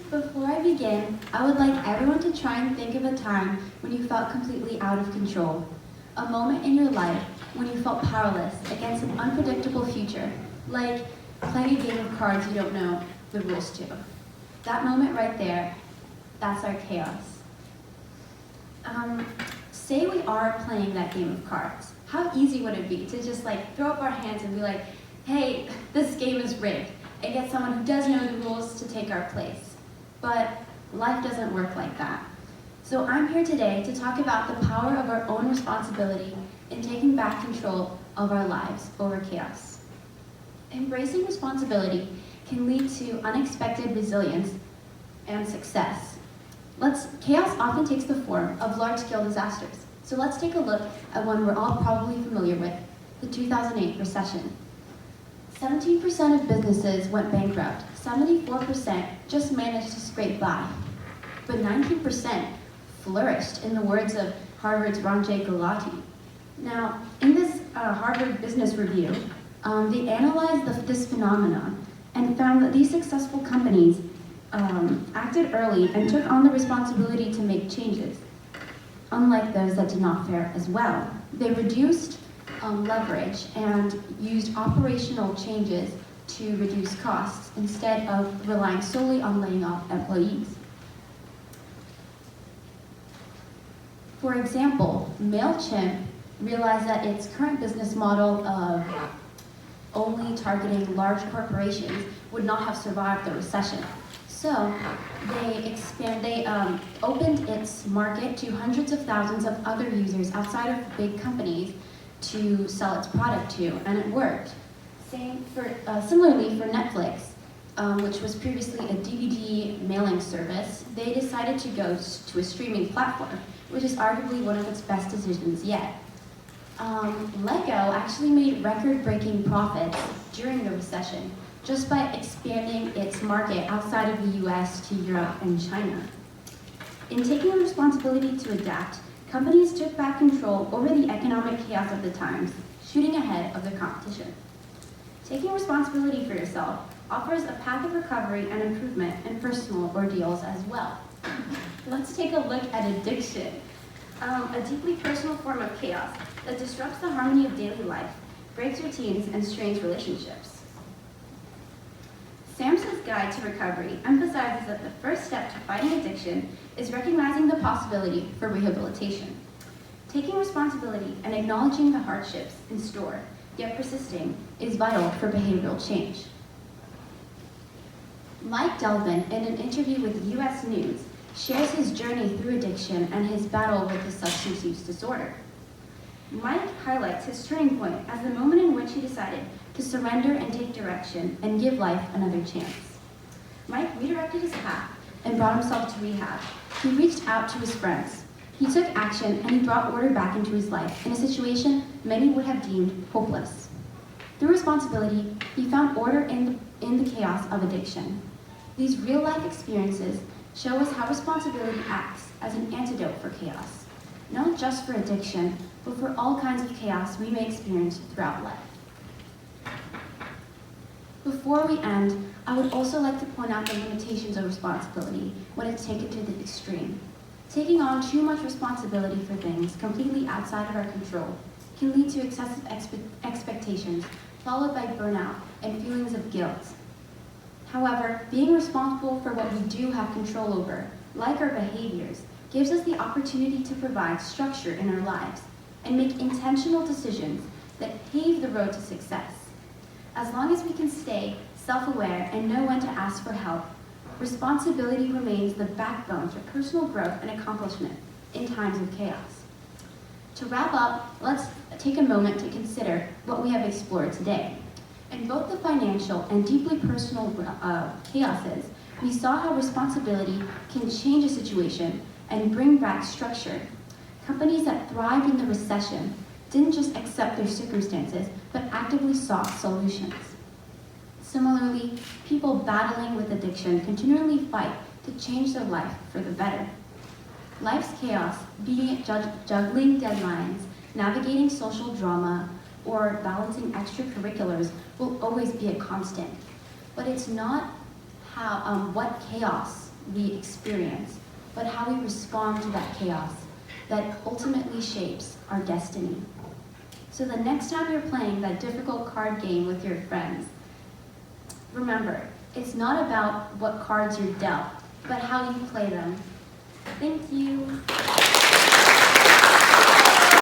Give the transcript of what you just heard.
Before I begin, I would like everyone to try and think of a time when you felt completely out of control. A moment in your life when you felt powerless against an unpredictable future, like playing a game of cards you don't know the rules to. That moment right there, that's our chaos. Say we are playing that game of cards. How easy would it be to just throw up our hands and be like, hey, this game is rigged, and get someone who does know the rules to take our place. But life doesn't work like that. So I'm here today to talk about the power of our own responsibility in taking back control of our lives over chaos. Embracing responsibility can lead to unexpected resilience and success. Chaos often takes the form of large-scale disasters. So let's take a look at one we're all probably familiar with, the 2008 recession. 17% of businesses went bankrupt, 74% just managed to scrape by, but 19% flourished, in the words of Harvard's Ron J. Galati. Now, in this Harvard Business Review, they analyzed this phenomenon and found that these successful companies acted early and took on the responsibility to make changes, unlike those that did not fare as well. They reduced leverage and used operational changes to reduce costs instead of relying solely on laying off employees. For example, MailChimp realized that its current business model of only targeting large corporations would not have survived the recession. So they opened its market to hundreds of thousands of other users outside of big companies to sell its product to, and it worked. Similarly for Netflix, which was previously a DVD mailing service, they decided to go to a streaming platform, which is arguably one of its best decisions yet. Lego actually made record-breaking profits during the recession just by expanding its market outside of the US to Europe and China. In taking the responsibility to adapt, companies took back control over the economic chaos of the times, shooting ahead of the competition. Taking responsibility for yourself offers a path of recovery and improvement in personal ordeals as well. Let's take a look at addiction, a deeply personal form of chaos that disrupts the harmony of daily life, breaks routines, and strains relationships. Samson's Guide to Recovery emphasizes that the first step to fighting addiction is recognizing the possibility for rehabilitation. Taking responsibility and acknowledging the hardships in store, yet persisting, is vital for behavioral change. Mike Delvin, in an interview with US News, shares his journey through addiction and his battle with the substance use disorder. Mike highlights his turning point as the moment in which he decided to surrender and take direction and give life another chance. Mike redirected his path and brought himself to rehab. He reached out to his friends. He took action and he brought order back into his life in a situation many would have deemed hopeless. Through responsibility, he found order in the chaos of addiction. These real-life experiences show us how responsibility acts as an antidote for chaos, not just for addiction, but for all kinds of chaos we may experience throughout life. Before we end, I would also like to point out the limitations of responsibility when it's taken to the extreme. Taking on too much responsibility for things completely outside of our control can lead to excessive expectations, followed by burnout and feelings of guilt. However, being responsible for what we do have control over, like our behaviors, gives us the opportunity to provide structure in our lives and make intentional decisions that pave the road to success. As long as we can stay self-aware and know when to ask for help, responsibility remains the backbone for personal growth and accomplishment in times of chaos. To wrap up, let's take a moment to consider what we have explored today. In both the financial and deeply personal chaoses, we saw how responsibility can change a situation and bring back structure. Companies that thrived in the recession didn't just accept their circumstances, but actively sought solutions. Similarly, people battling with addiction continually fight to change their life for the better. Life's chaos, be it juggling deadlines, navigating social drama, or balancing extracurriculars, will always be a constant. But it's not what chaos the experience, but how we respond to that chaos that ultimately shapes our destiny. So the next time you're playing that difficult card game with your friends, remember, it's not about what cards you're dealt, but how you play them. Thank you.